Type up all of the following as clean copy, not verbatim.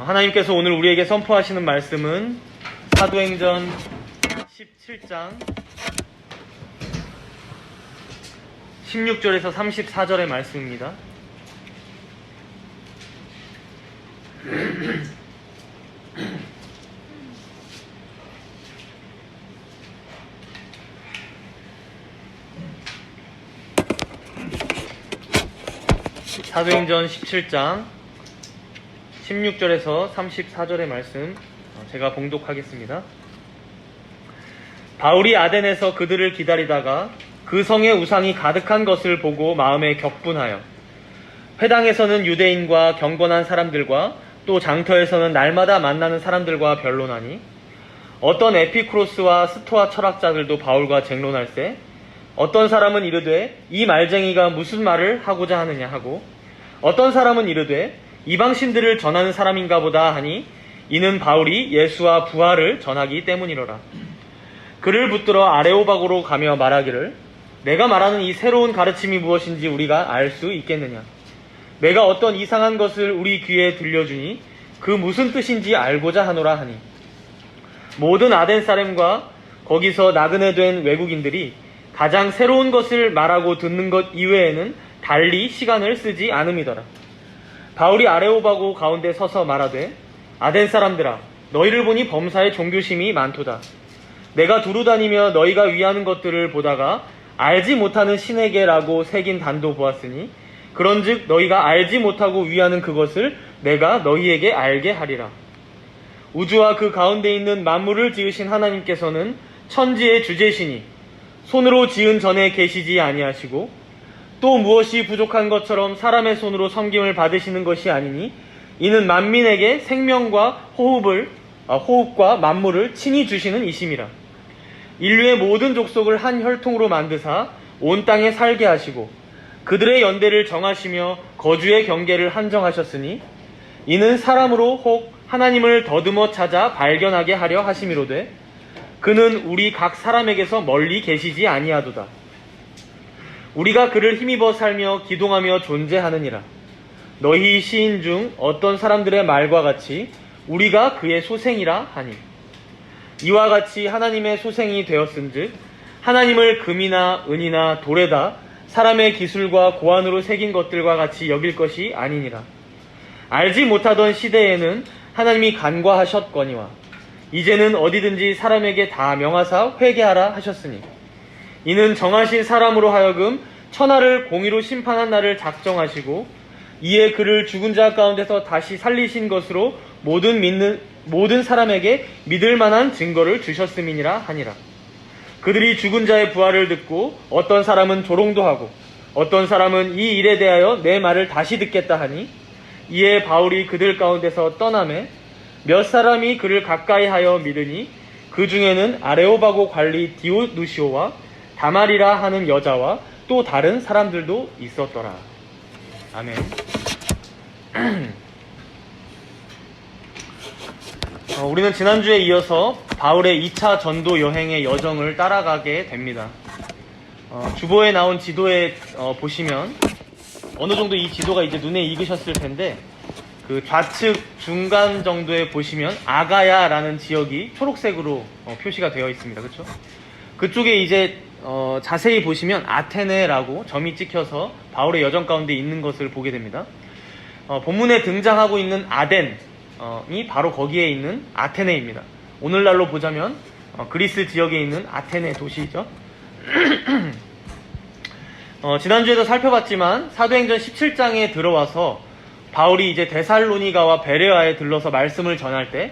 하나님께서 오늘 우리에게 선포하시는 말씀은 사도행전 17장 16절에서 34절의 말씀입니다. 사도행전 17장 16절에서 34절의 말씀 제가 봉독하겠습니다. 바울이 아덴에서 그들을 기다리다가 그 성에 우상이 가득한 것을 보고 마음에 격분하여 회당에서는 유대인과 경건한 사람들과 또 장터에서는 날마다 만나는 사람들과 변론하니 어떤 에피쿠로스와 스토아 철학자들도 바울과 쟁론할세 어떤 사람은 이르되 이 말쟁이가 무슨 말을 하고자 하느냐 하고 어떤 사람은 이르되 이방신들을 전하는 사람인가 보다 하니 이는 바울이 예수와 부활을 전하기 때문이로라. 그를 붙들어 아레오바고로 가며 말하기를 내가 말하는 이 새로운 가르침이 무엇인지 우리가 알 수 있겠느냐. 내가 어떤 이상한 것을 우리 귀에 들려주니 그 무슨 뜻인지 알고자 하노라 하니 모든 아덴 사람과 거기서 나그네 된 외국인들이 가장 새로운 것을 말하고 듣는 것 이외에는 달리 시간을 쓰지 않음이더라. 바울이 아레오바고 가운데 서서 말하되 아덴 사람들아 너희를 보니 범사에 종교심이 많도다. 내가 두루 다니며 너희가 위하는 것들을 보다가 알지 못하는 신에게라고 새긴 단도 보았으니 그런즉 너희가 알지 못하고 위하는 그것을 내가 너희에게 알게 하리라. 우주와 그 가운데 있는 만물을 지으신 하나님께서는 천지의 주제시니 손으로 지은 전에 계시지 아니하시고 또 무엇이 부족한 것처럼 사람의 손으로 섬김을 받으시는 것이 아니니 이는 만민에게 생명과 호흡과 만물을 친히 주시는 이심이라. 인류의 모든 족속을 한 혈통으로 만드사 온 땅에 살게 하시고 그들의 연대를 정하시며 거주의 경계를 한정하셨으니 이는 사람으로 혹 하나님을 더듬어 찾아 발견하게 하려 하심이로되 그는 우리 각 사람에게서 멀리 계시지 아니하도다. 우리가 그를 힘입어 살며 기동하며 존재하느니라. 너희 시인 중 어떤 사람들의 말과 같이 우리가 그의 소생이라 하니 이와 같이 하나님의 소생이 되었은즉 하나님을 금이나 은이나 돌에다 사람의 기술과 고안으로 새긴 것들과 같이 여길 것이 아니니라. 알지 못하던 시대에는 하나님이 간과하셨거니와 이제는 어디든지 사람에게 다 명하사 회개하라 하셨으니 이는 정하신 사람으로 하여금 천하를 공의로 심판한 날을 작정하시고 이에 그를 죽은 자 가운데서 다시 살리신 것으로 모든 사람에게 믿을 만한 증거를 주셨음이니라 하니라. 그들이 죽은 자의 부활을 듣고 어떤 사람은 조롱도 하고 어떤 사람은 이 일에 대하여 내 말을 다시 듣겠다 하니 이에 바울이 그들 가운데서 떠나매 몇 사람이 그를 가까이 하여 믿으니 그 중에는 아레오바고 관리 디오누시오와 다말이라 하는 여자와 또 다른 사람들도 있었더라. 아멘. 우리는 지난주에 이어서 바울의 2차 전도 여행의 여정을 따라가게 됩니다. 주보에 나온 지도에 보시면 어느 정도 이 지도가 이제 눈에 익으셨을 텐데 그 좌측 중간 정도에 보시면 아가야라는 지역이 초록색으로 표시가 되어 있습니다. 그렇죠? 그쪽에 이제 자세히 보시면 아테네라고 점이 찍혀서 바울의 여정 가운데 있는 것을 보게 됩니다. 본문에 등장하고 있는 아덴이 바로 거기에 있는 아테네입니다. 오늘날로 보자면 그리스 지역에 있는 아테네 도시이죠. 지난주에도 살펴봤지만 사도행전 17장에 들어와서 바울이 이제 데살로니가와 베레아에 들러서 말씀을 전할 때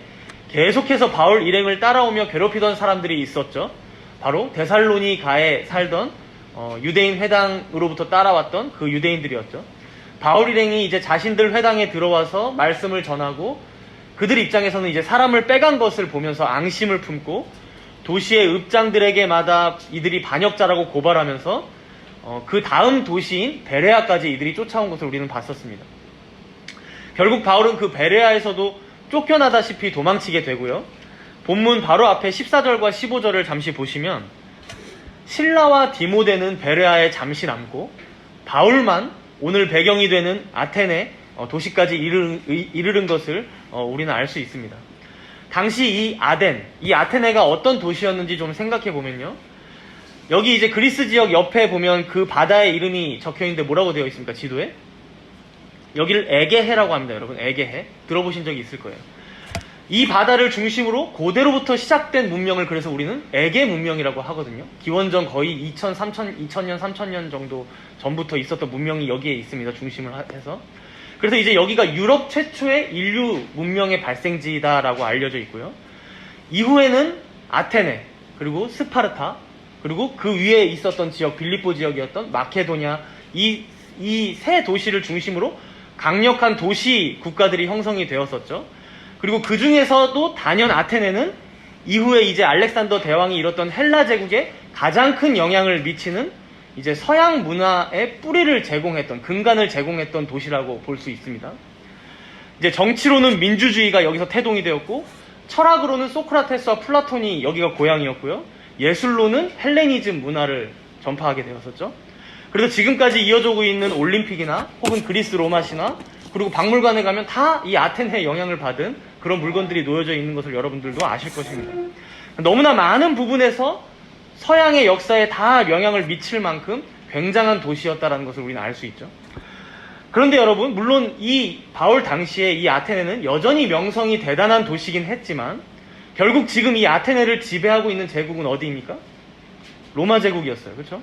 계속해서 바울 일행을 따라오며 괴롭히던 사람들이 있었죠. 바로 데살로니가에 살던 유대인 회당으로부터 따라왔던 그 유대인들이었죠. 바울 일행이 이제 자신들 회당에 들어와서 말씀을 전하고 그들 입장에서는 이제 사람을 빼간 것을 보면서 앙심을 품고 도시의 읍장들에게마다 이들이 반역자라고 고발하면서 그 다음 도시인 베레아까지 이들이 쫓아온 것을 우리는 봤었습니다. 결국 바울은 그 베레아에서도 쫓겨나다시피 도망치게 되고요. 본문 바로 앞에 14절과 15절을 잠시 보시면 실라와 디모데는 베레아에 잠시 남고 바울만 오늘 배경이 되는 아테네 도시까지 이르른 것을 우리는 알 수 있습니다. 당시 이 아테네가 어떤 도시였는지 좀 생각해 보면요. 여기 이제 그리스 지역 옆에 보면 그 바다의 이름이 적혀 있는데 뭐라고 되어 있습니까? 지도에? 여기를 에게해라고 합니다, 여러분. 에게해. 들어보신 적이 있을 거예요. 이 바다를 중심으로 고대로부터 시작된 문명을 그래서 우리는 에게 문명이라고 하거든요. 기원전 거의 2000년, 3000년 정도 전부터 있었던 문명이 여기에 있습니다. 중심을 해서. 그래서 이제 여기가 유럽 최초의 인류 문명의 발생지다라고 알려져 있고요. 이후에는 아테네, 그리고 스파르타, 그리고 그 위에 있었던 지역, 빌립보 지역이었던 마케도냐, 이 세 도시를 중심으로 강력한 도시 국가들이 형성이 되었었죠. 그리고 그 중에서도 단연 아테네는 이후에 이제 알렉산더 대왕이 이뤘던 헬라 제국에 가장 큰 영향을 미치는 이제 서양 문화의 뿌리를 제공했던, 근간을 제공했던 도시라고 볼 수 있습니다. 이제 정치로는 민주주의가 여기서 태동이 되었고, 철학으로는 소크라테스와 플라톤이 여기가 고향이었고요. 예술로는 헬레니즘 문화를 전파하게 되었었죠. 그래서 지금까지 이어져 오고 있는 올림픽이나 혹은 그리스 로마 신화, 그리고 박물관에 가면 다 이 아테네의 영향을 받은 그런 물건들이 놓여져 있는 것을 여러분들도 아실 것입니다. 너무나 많은 부분에서 서양의 역사에 다 영향을 미칠 만큼 굉장한 도시였다는 것을 우리는 알 수 있죠. 그런데 여러분, 물론 이 바울 당시에 이 아테네는 여전히 명성이 대단한 도시긴 했지만 결국 지금 이 아테네를 지배하고 있는 제국은 어디입니까? 로마 제국이었어요. 그렇죠?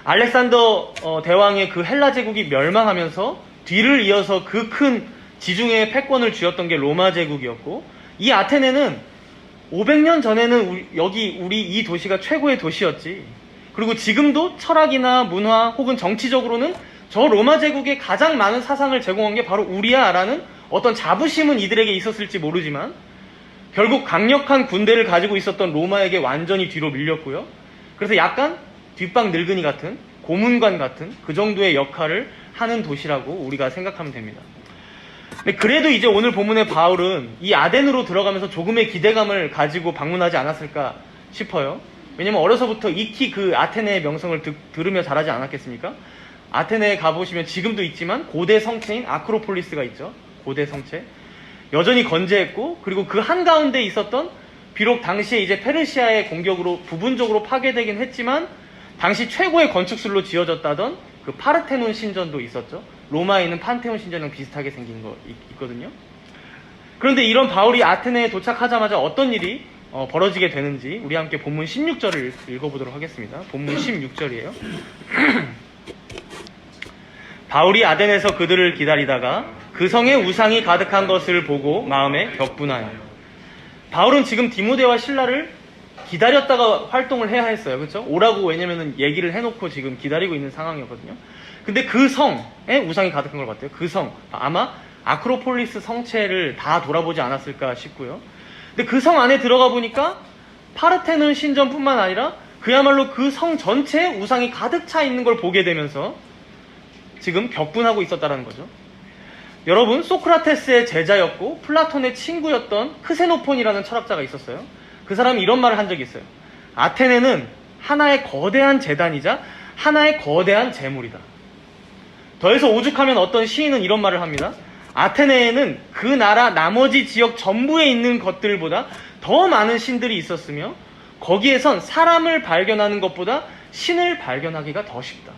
알렉산더 대왕의 그 헬라 제국이 멸망하면서 뒤를 이어서 그 큰 지중해의 패권을 쥐었던 게 로마 제국이었고, 이 아테네는 500년 전에는 우리 이 도시가 최고의 도시였지. 그리고 지금도 철학이나 문화 혹은 정치적으로는 저 로마 제국에 가장 많은 사상을 제공한 게 바로 우리야라는 어떤 자부심은 이들에게 있었을지 모르지만 결국 강력한 군대를 가지고 있었던 로마에게 완전히 뒤로 밀렸고요. 그래서 약간 뒷방 늙은이 같은, 고문관 같은 그 정도의 역할을 하는 도시라고 우리가 생각하면 됩니다. 근데 그래도 이제 오늘 본문의 바울은 이 아덴으로 들어가면서 조금의 기대감을 가지고 방문하지 않았을까 싶어요. 왜냐면 어려서부터 익히 그 아테네의 명성을 들으며 자라지 않았겠습니까? 아테네에 가보시면 지금도 있지만 고대 성체인 아크로폴리스가 있죠. 고대 성체. 여전히 건재했고, 그리고 그 한가운데 있었던, 비록 당시에 이제 페르시아의 공격으로 부분적으로 파괴되긴 했지만 당시 최고의 건축술로 지어졌다던 그 파르테논 신전도 있었죠. 로마에 있는 판테온 신전이랑 비슷하게 생긴 거 있거든요. 그런데 이런 바울이 아테네에 도착하자마자 어떤 일이 벌어지게 되는지 우리 함께 본문 16절을 읽어보도록 하겠습니다. 본문 16절이에요. 바울이 아덴에서 그들을 기다리다가 그 성에 우상이 가득한 것을 보고 마음에 격분하여. 바울은 지금 디모데와 실라를 기다렸다가 활동을 해야 했어요. 그렇죠? 오라고, 왜냐면은 얘기를 해놓고 지금 기다리고 있는 상황이었거든요. 근데 그 성에 우상이 가득한 걸 봤대요. 그 성, 아마 아크로폴리스 성체를 다 돌아보지 않았을까 싶고요. 근데 그 성 안에 들어가 보니까 파르테논 신전뿐만 아니라 그야말로 그 성 전체에 우상이 가득 차 있는 걸 보게 되면서 지금 격분하고 있었다는 거죠. 여러분, 소크라테스의 제자였고 플라톤의 친구였던 크세노폰이라는 철학자가 있었어요. 그 사람이 이런 말을 한 적이 있어요. 아테네는 하나의 거대한 재단이자 하나의 거대한 재물이다. 더해서 오죽하면 어떤 시인은 이런 말을 합니다. 아테네에는 그 나라 나머지 지역 전부에 있는 것들보다 더 많은 신들이 있었으며 거기에선 사람을 발견하는 것보다 신을 발견하기가 더 쉽다.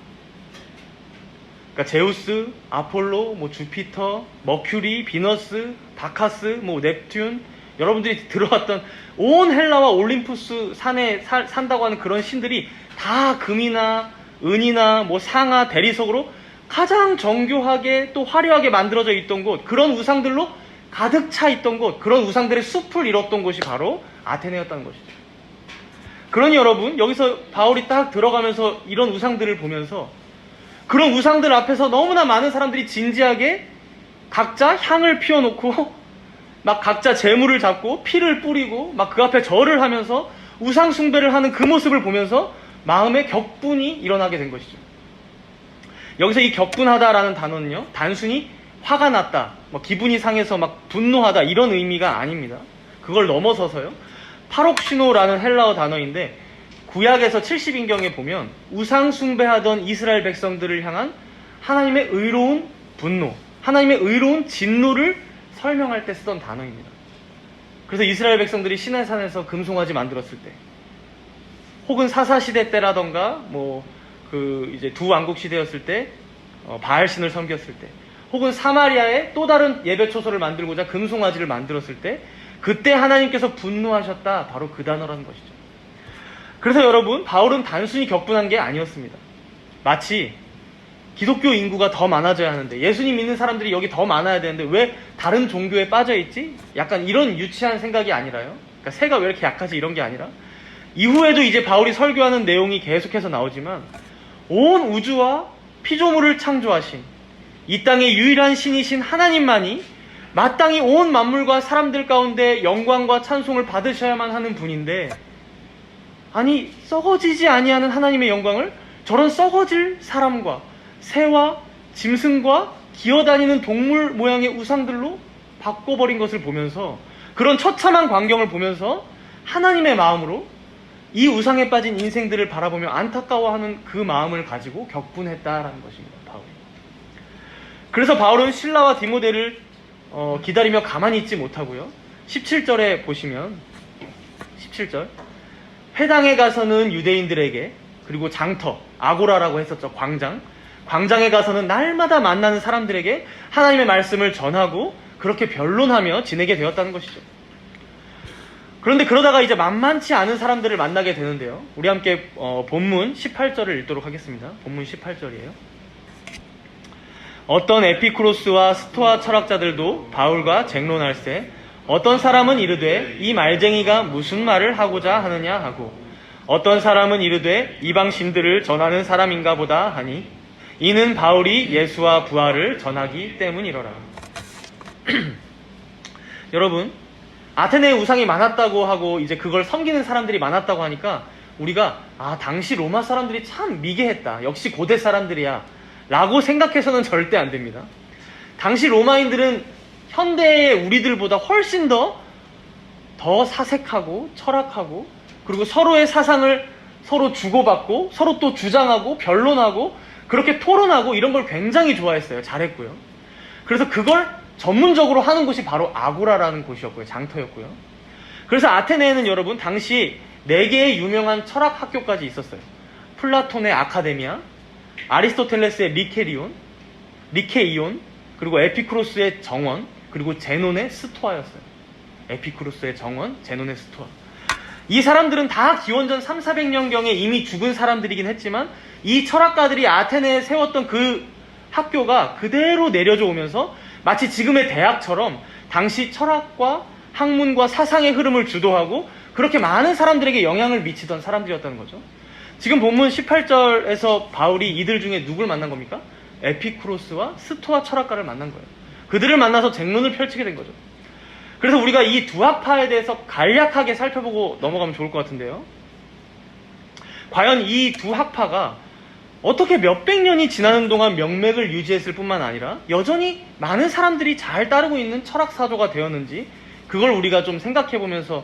그러니까 제우스, 아폴로, 주피터, 머큐리, 비너스, 바카스, 넵튠, 여러분들이 들어왔던 온 헬라와 올림푸스 산에 산다고 하는 그런 신들이 다 금이나 은이나 상아, 대리석으로 가장 정교하게 또 화려하게 만들어져 있던 곳, 그런 우상들로 가득 차 있던 곳, 그런 우상들의 숲을 이뤘던 곳이 바로 아테네였다는 것이죠. 그러니 여러분, 여기서 바울이 딱 들어가면서 이런 우상들을 보면서 그런 우상들 앞에서 너무나 많은 사람들이 진지하게 각자 향을 피워놓고 막 각자 재물을 잡고 피를 뿌리고 막 그 앞에 절을 하면서 우상 숭배를 하는 그 모습을 보면서 마음에 격분이 일어나게 된 것이죠. 여기서 이 격분하다라는 단어는요, 단순히 화가 났다, 기분이 상해서 막 분노하다 이런 의미가 아닙니다. 그걸 넘어서서요, 파록시노라는 헬라어 단어인데 구약에서 70인경에 보면 우상 숭배하던 이스라엘 백성들을 향한 하나님의 의로운 분노, 하나님의 의로운 진노를 설명할 때 쓰던 단어입니다. 그래서 이스라엘 백성들이 시내산에서 금송아지 만들었을 때, 혹은 사사시대 때라던가 이제 두 왕국 시대였을 때 바알신을 섬겼을 때, 혹은 사마리아에 또 다른 예배초소를 만들고자 금송아지를 만들었을 때, 그때 하나님께서 분노하셨다, 바로 그 단어라는 것이죠. 그래서 여러분, 바울은 단순히 격분한 게 아니었습니다. 마치 기독교 인구가 더 많아져야 하는데, 예수님 믿는 사람들이 여기 더 많아야 되는데 왜 다른 종교에 빠져있지? 약간 이런 유치한 생각이 아니라요. 그러니까 새가 왜 이렇게 약하지, 이런 게 아니라, 이후에도 이제 바울이 설교하는 내용이 계속해서 나오지만, 온 우주와 피조물을 창조하신 이 땅의 유일한 신이신 하나님만이 마땅히 온 만물과 사람들 가운데 영광과 찬송을 받으셔야만 하는 분인데, 아니 썩어지지 아니하는 하나님의 영광을 저런 썩어질 사람과 새와 짐승과 기어다니는 동물 모양의 우상들로 바꿔버린 것을 보면서, 그런 처참한 광경을 보면서 하나님의 마음으로 이 우상에 빠진 인생들을 바라보며 안타까워하는 그 마음을 가지고 격분했다라는 것입니다. 바울이. 그래서 바울은 실라와 디모데를 기다리며 가만히 있지 못하고요, 17절에 보시면 17절, 회당에 가서는 유대인들에게, 그리고 장터, 아고라라고 했었죠. 광장에 가서는 날마다 만나는 사람들에게 하나님의 말씀을 전하고 그렇게 변론하며 지내게 되었다는 것이죠. 그런데 그러다가 이제 만만치 않은 사람들을 만나게 되는데요, 우리 함께 본문 18절을 읽도록 하겠습니다. 본문 18절이에요. 어떤 에피쿠로스와 스토아 철학자들도 바울과 쟁론할세, 어떤 사람은 이르되 이 말쟁이가 무슨 말을 하고자 하느냐 하고, 어떤 사람은 이르되 이방 신들을 전하는 사람인가 보다 하니, 이는 바울이 예수와 부활을 전하기 때문이로라. 여러분, 아테네에 우상이 많았다고 하고 이제 그걸 섬기는 사람들이 많았다고 하니까 우리가 당시 로마 사람들이 참 미개했다, 역시 고대 사람들이야 라고 생각해서는 절대 안 됩니다. 당시 로마인들은 현대의 우리들보다 훨씬 더 사색하고 철학하고, 그리고 서로의 사상을 서로 주고받고 서로 또 주장하고 변론하고 그렇게 토론하고 이런 걸 굉장히 좋아했어요. 잘했고요. 그래서 그걸 전문적으로 하는 곳이 바로 아고라라는 곳이었고요. 장터였고요. 그래서 아테네에는 여러분 당시 4개의 유명한 철학 학교까지 있었어요. 플라톤의 아카데미아, 아리스토텔레스의 리케이온, 그리고 에피쿠로스의 정원, 그리고 제논의 스토아였어요. 에피쿠로스의 정원, 제논의 스토아. 이 사람들은 다 기원전 300~400년경에 이미 죽은 사람들이긴 했지만, 이 철학가들이 아테네에 세웠던 그 학교가 그대로 내려져 오면서 마치 지금의 대학처럼 당시 철학과 학문과 사상의 흐름을 주도하고 그렇게 많은 사람들에게 영향을 미치던 사람들이었다는 거죠. 지금 본문 18절에서 바울이 이들 중에 누굴 만난 겁니까? 에피쿠로스와 스토아 철학가를 만난 거예요. 그들을 만나서 쟁론을 펼치게 된 거죠. 그래서 우리가 이 두 학파에 대해서 간략하게 살펴보고 넘어가면 좋을 것 같은데요, 과연 이 두 학파가 어떻게 몇백 년이 지나는 동안 명맥을 유지했을 뿐만 아니라 여전히 많은 사람들이 잘 따르고 있는 철학사조가 되었는지, 그걸 우리가 좀 생각해보면서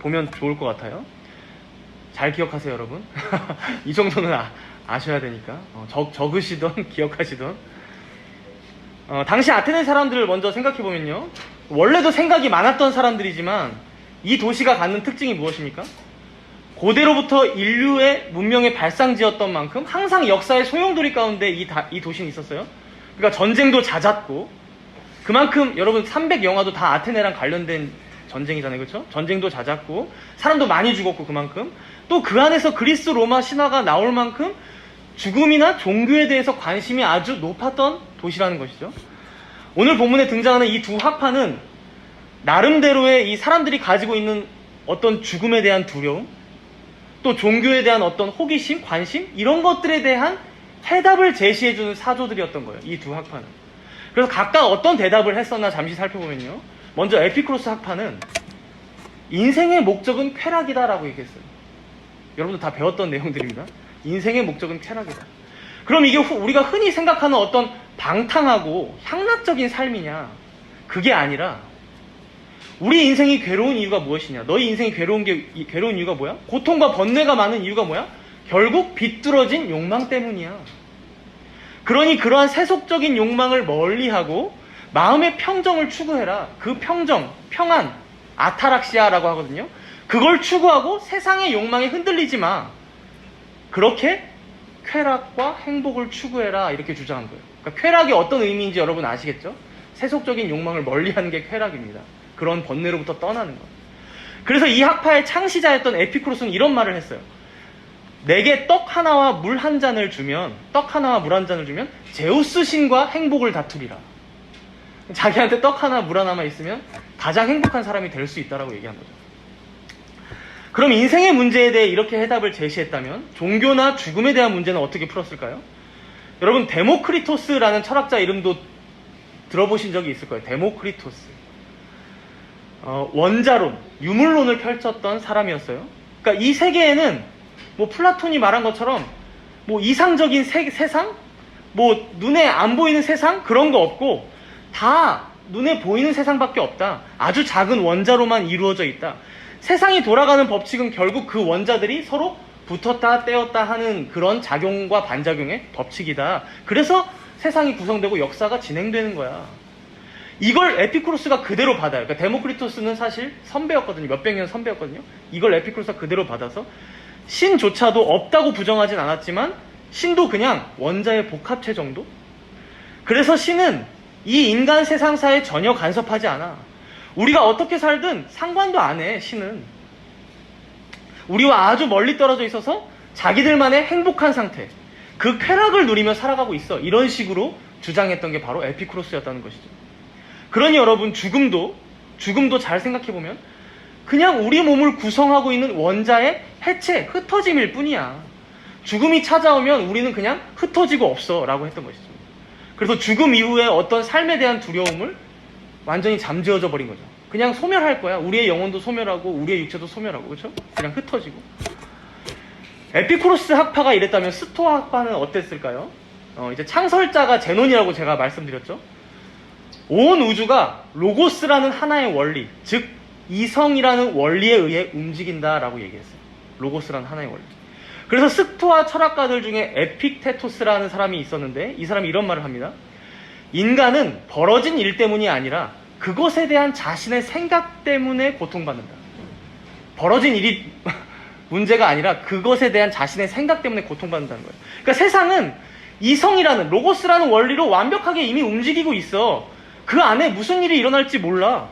보면 좋을 것 같아요. 잘 기억하세요, 여러분. 이 정도는 아셔야 되니까. 적으시던 기억하시던. 당시 아테네 사람들을 먼저 생각해보면요, 원래도 생각이 많았던 사람들이지만 이 도시가 갖는 특징이 무엇입니까? 고대로부터 인류의 문명의 발상지였던 만큼 항상 역사의 소용돌이 가운데 이 도시는 있었어요. 그러니까 전쟁도 잦았고, 그만큼 여러분 300 영화도 다 아테네랑 관련된 전쟁이잖아요. 그렇죠? 전쟁도 잦았고 사람도 많이 죽었고, 그만큼 또 그 안에서 그리스 로마 신화가 나올 만큼 죽음이나 종교에 대해서 관심이 아주 높았던 도시라는 것이죠. 오늘 본문에 등장하는 이 두 학파는 나름대로의 이 사람들이 가지고 있는 어떤 죽음에 대한 두려움, 또 종교에 대한 어떤 호기심, 관심, 이런 것들에 대한 해답을 제시해주는 사조들이었던 거예요, 이 두 학파는. 그래서 각각 어떤 대답을 했었나 잠시 살펴보면요, 먼저 에피쿠로스 학파는 인생의 목적은 쾌락이다라고 얘기했어요. 여러분들 다 배웠던 내용들입니다. 인생의 목적은 쾌락이다. 그럼 이게 우리가 흔히 생각하는 어떤 방탕하고 향락적인 삶이냐? 그게 아니라, 우리 인생이 괴로운 이유가 무엇이냐? 너희 인생이 괴로운 이유가 뭐야? 고통과 번뇌가 많은 이유가 뭐야? 결국 비뚤어진 욕망 때문이야. 그러니 그러한 세속적인 욕망을 멀리하고 마음의 평정을 추구해라. 그 평정, 평안, 아타락시아라고 하거든요. 그걸 추구하고 세상의 욕망에 흔들리지 마. 그렇게 쾌락과 행복을 추구해라. 이렇게 주장한 거예요. 그러니까 쾌락이 어떤 의미인지 여러분 아시겠죠? 세속적인 욕망을 멀리하는 게 쾌락입니다. 그런 번뇌로부터 떠나는 것. 그래서 이 학파의 창시자였던 에피쿠로스는 이런 말을 했어요. 내게 떡 하나와 물 한 잔을 주면, 떡 하나와 물 한 잔을 주면 제우스 신과 행복을 다투리라. 자기한테 떡 하나, 물 하나만 있으면 가장 행복한 사람이 될 수 있다라고 얘기한 거죠. 그럼 인생의 문제에 대해 이렇게 해답을 제시했다면 종교나 죽음에 대한 문제는 어떻게 풀었을까요? 여러분, 데모크리토스라는 철학자 이름도 들어보신 적이 있을 거예요. 데모크리토스. 원자론, 유물론을 펼쳤던 사람이었어요. 그러니까 이 세계에는 뭐 플라톤이 말한 것처럼 뭐 이상적인 세상, 뭐 눈에 안 보이는 세상 그런 거 없고 다 눈에 보이는 세상밖에 없다. 아주 작은 원자로만 이루어져 있다. 세상이 돌아가는 법칙은 결국 그 원자들이 서로 붙었다 떼었다 하는 그런 작용과 반작용의 법칙이다. 그래서 세상이 구성되고 역사가 진행되는 거야. 이걸 에피쿠로스가 그대로 받아요. 그러니까 데모크리토스는 사실 선배였거든요. 몇백 년 선배였거든요. 이걸 에피쿠로스가 그대로 받아서 신조차도 없다고 부정하진 않았지만 신도 그냥 원자의 복합체 정도? 그래서 신은 이 인간 세상사에 전혀 간섭하지 않아. 우리가 어떻게 살든 상관도 안 해, 신은. 우리와 아주 멀리 떨어져 있어서 자기들만의 행복한 상태, 그 쾌락을 누리며 살아가고 있어. 이런 식으로 주장했던 게 바로 에피쿠로스였다는 것이죠. 그러니 여러분, 죽음도 잘 생각해보면 그냥 우리 몸을 구성하고 있는 원자의 해체, 흩어짐일 뿐이야. 죽음이 찾아오면 우리는 그냥 흩어지고 없어 라고 했던 것이죠. 그래서 죽음 이후에 어떤 삶에 대한 두려움을 완전히 잠재워져 버린 거죠. 그냥 소멸할 거야. 우리의 영혼도 소멸하고 우리의 육체도 소멸하고, 그렇죠? 그냥 흩어지고. 에피쿠로스 학파가 이랬다면 스토아 학파는 어땠을까요? 이제 창설자가 제논이라고 제가 말씀드렸죠. 온 우주가 로고스라는 하나의 원리, 즉 이성이라는 원리에 의해 움직인다라고 얘기했어요. 로고스라는 하나의 원리. 그래서 스토아 철학가들 중에 에픽테토스라는 사람이 있었는데 이 사람이 이런 말을 합니다. 인간은 벌어진 일 때문이 아니라 그것에 대한 자신의 생각 때문에 고통받는다. 벌어진 일이 문제가 아니라 그것에 대한 자신의 생각 때문에 고통받는다는 거예요. 그러니까 세상은 이성이라는 로고스라는 원리로 완벽하게 이미 움직이고 있어. 그 안에 무슨 일이 일어날지 몰라.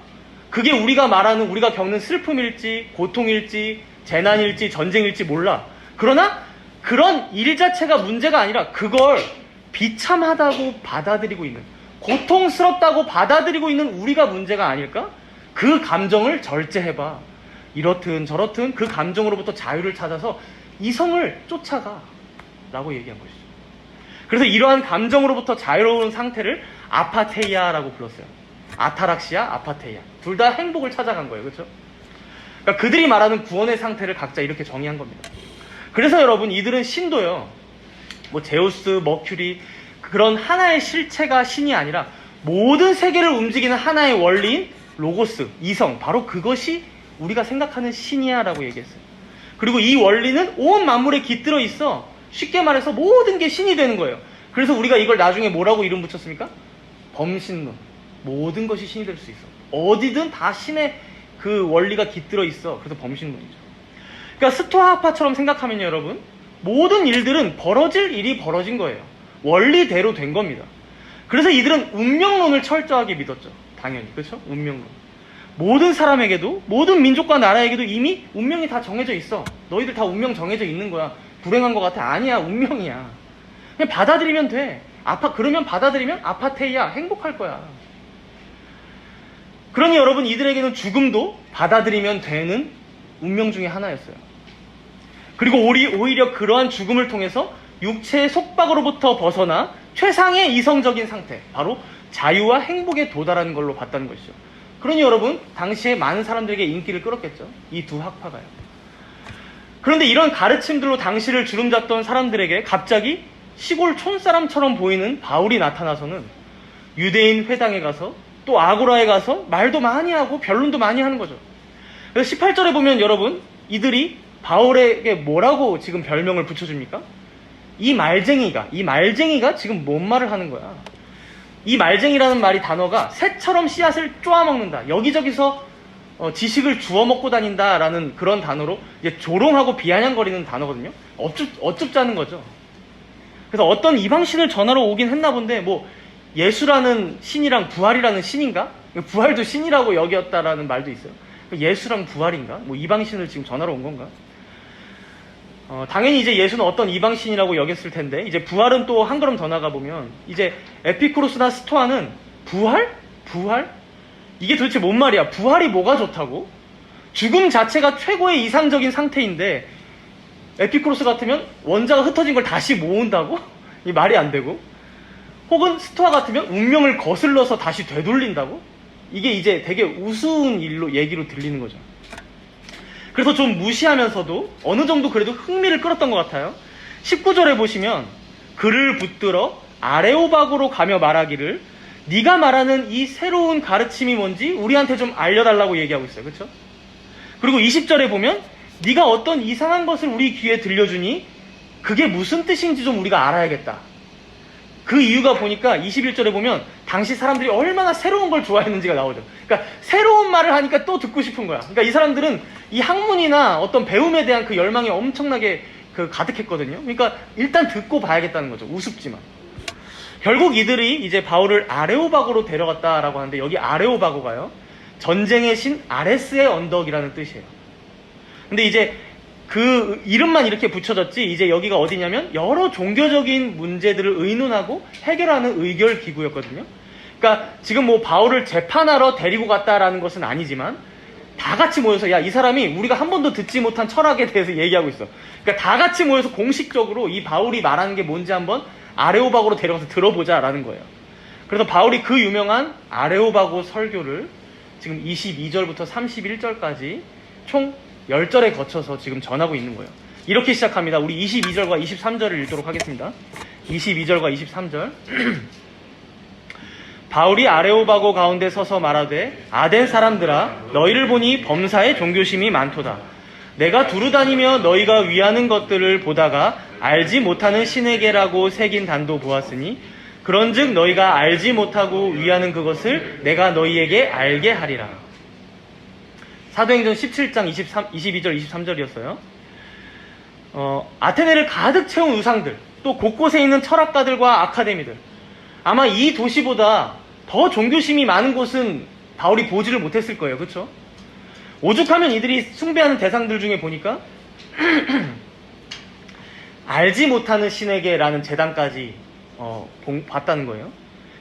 그게 우리가 말하는, 우리가 겪는 슬픔일지 고통일지 재난일지 전쟁일지 몰라. 그러나 그런 일 자체가 문제가 아니라 그걸 비참하다고 받아들이고 있는, 고통스럽다고 받아들이고 있는 우리가 문제가 아닐까? 그 감정을 절제해봐. 이렇든 저렇든 그 감정으로부터 자유를 찾아서 이성을 쫓아가 라고 얘기한 것이죠. 그래서 이러한 감정으로부터 자유로운 상태를 아파테이아라고 불렀어요. 아타락시아, 아파테이아. 둘 다 행복을 찾아간 거예요. 그렇죠? 그러니까 그들이 말하는 구원의 상태를 각자 이렇게 정의한 겁니다. 그래서 여러분, 이들은 신도요, 뭐 제우스, 머큐리, 그런 하나의 실체가 신이 아니라 모든 세계를 움직이는 하나의 원리인 로고스, 이성, 바로 그것이 우리가 생각하는 신이야 라고 얘기했어요. 그리고 이 원리는 온 만물에 깃들어 있어. 쉽게 말해서 모든 게 신이 되는 거예요. 그래서 우리가 이걸 나중에 뭐라고 이름 붙였습니까? 범신론. 모든 것이 신이 될 수 있어. 어디든 다 신의 그 원리가 깃들어 있어. 그래서 범신론이죠. 그러니까 스토아파처럼 생각하면 여러분, 모든 일들은 벌어질 일이 벌어진 거예요. 원리대로 된 겁니다. 그래서 이들은 운명론을 철저하게 믿었죠. 당연히. 그렇죠? 운명론. 모든 사람에게도, 모든 민족과 나라에게도 이미 운명이 다 정해져 있어. 너희들 다 운명 정해져 있는 거야. 불행한 것 같아. 아니야. 운명이야. 그냥 받아들이면 돼. 그러면 받아들이면 아파테이야. 행복할 거야. 그러니 여러분, 이들에게는 죽음도 받아들이면 되는 운명 중에 하나였어요. 그리고 오히려 그러한 죽음을 통해서 육체의 속박으로부터 벗어나 최상의 이성적인 상태, 바로 자유와 행복에 도달하는 걸로 봤다는 것이죠. 그러니 여러분, 당시에 많은 사람들에게 인기를 끌었겠죠. 이 두 학파가요. 그런데 이런 가르침들로 당시를 주름잡던 사람들에게 갑자기 시골 촌사람처럼 보이는 바울이 나타나서는 유대인 회당에 가서 또 아고라에 가서 말도 많이 하고 변론도 많이 하는 거죠. 그래서 18절에 보면 여러분, 이들이 바울에게 뭐라고 지금 별명을 붙여줍니까? 이 말쟁이가 지금 뭔 말을 하는 거야? 이 말쟁이라는 단어가 새처럼 씨앗을 쪼아먹는다. 여기저기서 지식을 주워 먹고 다닌다라는 그런 단어로 이제 조롱하고 비아냥거리는 단어거든요. 어쭙자는 거죠. 그래서 어떤 이방신을 전하러 오긴 했나 본데, 뭐 예수라는 신이랑 부활이라는 신인가? 부활도 신이라고 여겼다라는 말도 있어요. 예수랑 부활인가? 뭐 이방신을 지금 전하러 온 건가? 당연히 이제 예수는 어떤 이방신이라고 여겼을 텐데, 이제 부활은 또 한 걸음 더 나가 보면, 이제 에피쿠로스나 스토아는 부활? 이게 도대체 뭔 말이야? 부활이 뭐가 좋다고? 죽음 자체가 최고의 이상적인 상태인데, 에피쿠로스 같으면 원자가 흩어진 걸 다시 모은다고? 이 말이 안 되고. 혹은 스토아 같으면 운명을 거슬러서 다시 되돌린다고? 이게 이제 되게 우스운 얘기로 들리는 거죠. 그래서 좀 무시하면서도 어느 정도 그래도 흥미를 끌었던 것 같아요. 19절에 보시면 그를 붙들어 아레오바고로 가며 말하기를 네가 말하는 이 새로운 가르침이 뭔지 우리한테 좀 알려달라고 얘기하고 있어요. 그렇죠? 그리고 20절에 보면 네가 어떤 이상한 것을 우리 귀에 들려주니 그게 무슨 뜻인지 좀 우리가 알아야겠다. 그 이유가 보니까 21절에 보면 당시 사람들이 얼마나 새로운 걸 좋아했는지가 나오죠. 그러니까 새로운 말을 하니까 또 듣고 싶은 거야. 그러니까 이 사람들은 이 학문이나 어떤 배움에 대한 그 열망이 엄청나게 가득했거든요. 그러니까 일단 듣고 봐야겠다는 거죠. 우습지만. 결국 이들이 이제 바울을 아레오바고로 데려갔다라고 하는데, 여기 아레오바고가요, 전쟁의 신 아레스의 언덕이라는 뜻이에요. 근데 이제 그 이름만 이렇게 붙여졌지, 이제 여기가 어디냐면 여러 종교적인 문제들을 의논하고 해결하는 의결 기구였거든요. 그러니까 지금 뭐 바울을 재판하러 데리고 갔다라는 것은 아니지만 다 같이 모여서, 야, 이 사람이 우리가 한 번도 듣지 못한 철학에 대해서 얘기하고 있어. 그러니까 다 같이 모여서 공식적으로 이 바울이 말하는 게 뭔지 한번 아레오바고로 데려가서 들어보자라는 거예요. 그래서 바울이 그 유명한 아레오바고 설교를 지금 22절부터 31절까지 총 10절에 거쳐서 지금 전하고 있는 거예요. 이렇게 시작합니다. 우리 22절과 23절을 읽도록 하겠습니다. 22절과 23절. 바울이 아레오바고 가운데 서서 말하되 아덴 사람들아, 너희를 보니 범사에 종교심이 많도다. 내가 두루 다니며 너희가 위하는 것들을 보다가 알지 못하는 신에게라고 새긴 단도 보았으니 그런즉 너희가 알지 못하고 위하는 그것을 내가 너희에게 알게 하리라. 사도행전 17장 22절 23절이었어요. 아테네를 가득 채운 우상들, 또 곳곳에 있는 철학가들과 아카데미들, 아마 이 도시보다 더 종교심이 많은 곳은 바울이 보지를 못했을 거예요. 그렇죠? 오죽하면 이들이 숭배하는 대상들 중에 보니까 알지 못하는 신에게라는 제단까지 봤다는 거예요.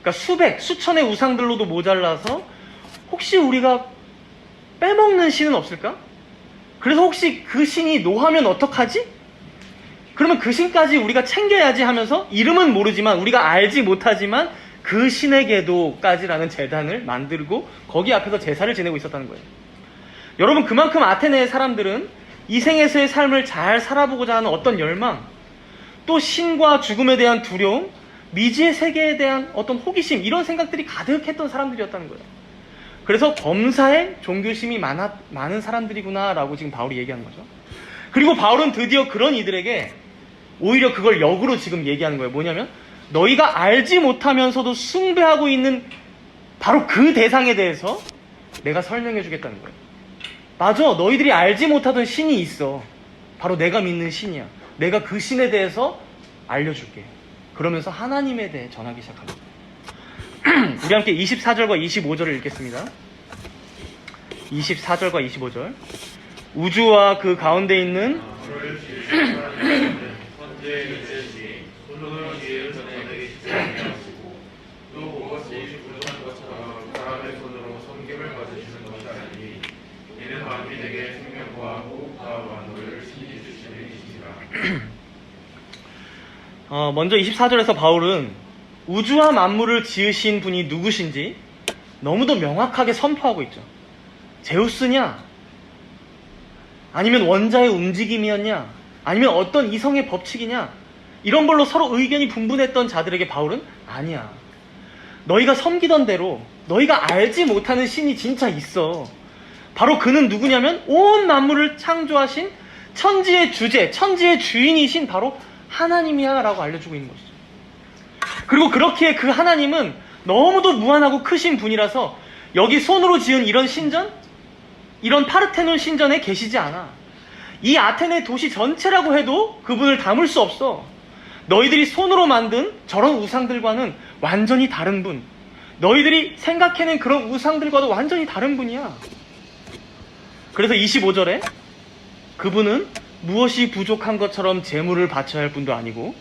그러니까 수천의 우상들로도 모자라서 혹시 우리가 빼먹는 신은 없을까? 그래서 혹시 그 신이 노하면 어떡하지? 그러면 그 신까지 우리가 챙겨야지 하면서 이름은 모르지만 우리가 알지 못하지만 그 신에게도까지라는 제단을 만들고 거기 앞에서 제사를 지내고 있었다는 거예요. 여러분, 그만큼 아테네의 사람들은 이 생에서의 삶을 잘 살아보고자 하는 어떤 열망, 또 신과 죽음에 대한 두려움, 미지의 세계에 대한 어떤 호기심, 이런 생각들이 가득했던 사람들이었다는 거예요. 그래서 범사에 종교심이 많은 사람들이구나라고 지금 바울이 얘기하는 거죠. 그리고 바울은 드디어 그런 이들에게 오히려 그걸 역으로 지금 얘기하는 거예요. 뭐냐면 너희가 알지 못하면서도 숭배하고 있는 바로 그 대상에 대해서 내가 설명해 주겠다는 거예요. 맞아, 너희들이 알지 못하던 신이 있어. 바로 내가 믿는 신이야. 내가 그 신에 대해서 알려줄게. 그러면서 하나님에 대해 전하기 시작합니다. 우리 함께 24절과 25절을 읽겠습니다. 24절과 25절. 우주와 그 가운데 있는 먼저 24절에서 바울은 우주와 만물을 지으신 분이 누구신지 너무도 명확하게 선포하고 있죠. 제우스냐? 아니면 원자의 움직임이었냐? 아니면 어떤 이성의 법칙이냐? 이런 걸로 서로 의견이 분분했던 자들에게 바울은 아니야. 너희가 섬기던 대로 너희가 알지 못하는 신이 진짜 있어. 바로 그는 누구냐면 온 만물을 창조하신 천지의 주제, 천지의 주인이신 바로 하나님이야 라고 알려주고 있는 것이죠. 그리고 그렇기에 그 하나님은 너무도 무한하고 크신 분이라서 여기 손으로 지은 이런 신전, 이런 파르테논 신전에 계시지 않아. 이 아테네 도시 전체라고 해도 그분을 담을 수 없어. 너희들이 손으로 만든 저런 우상들과는 완전히 다른 분, 너희들이 생각해낸 그런 우상들과도 완전히 다른 분이야. 그래서 25절에 그분은 무엇이 부족한 것처럼 제물을 바쳐야 할 분도 아니고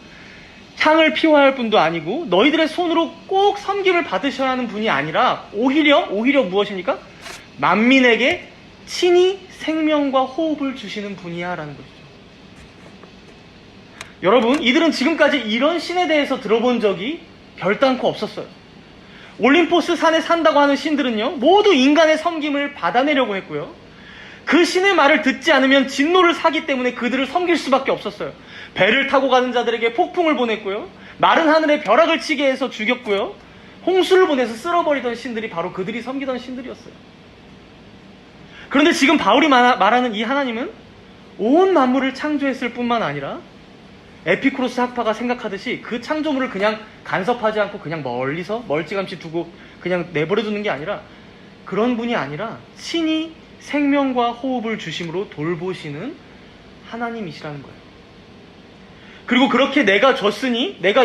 향을 피워야 할 분도 아니고 너희들의 손으로 꼭 섬김을 받으셔야 하는 분이 아니라 오히려 무엇입니까? 만민에게 친히 생명과 호흡을 주시는 분이야 라는 것이죠. 여러분, 이들은 지금까지 이런 신에 대해서 들어본 적이 별단코 없었어요. 올림포스 산에 산다고 하는 신들은요, 모두 인간의 섬김을 받아내려고 했고요, 그 신의 말을 듣지 않으면 진노를 사기 때문에 그들을 섬길 수밖에 없었어요. 배를 타고 가는 자들에게 폭풍을 보냈고요, 마른 하늘에 벼락을 치게 해서 죽였고요, 홍수를 보내서 쓸어버리던 신들이 바로 그들이 섬기던 신들이었어요. 그런데 지금 바울이 말하는 이 하나님은 온 만물을 창조했을 뿐만 아니라 에피쿠로스 학파가 생각하듯이 그 창조물을 그냥 간섭하지 않고 그냥 멀리서 멀찌감치 두고 그냥 내버려 두는 게 아니라, 그런 분이 아니라 친히 생명과 호흡을 주심으로 돌보시는 하나님이시라는 거예요. 그리고 그렇게 내가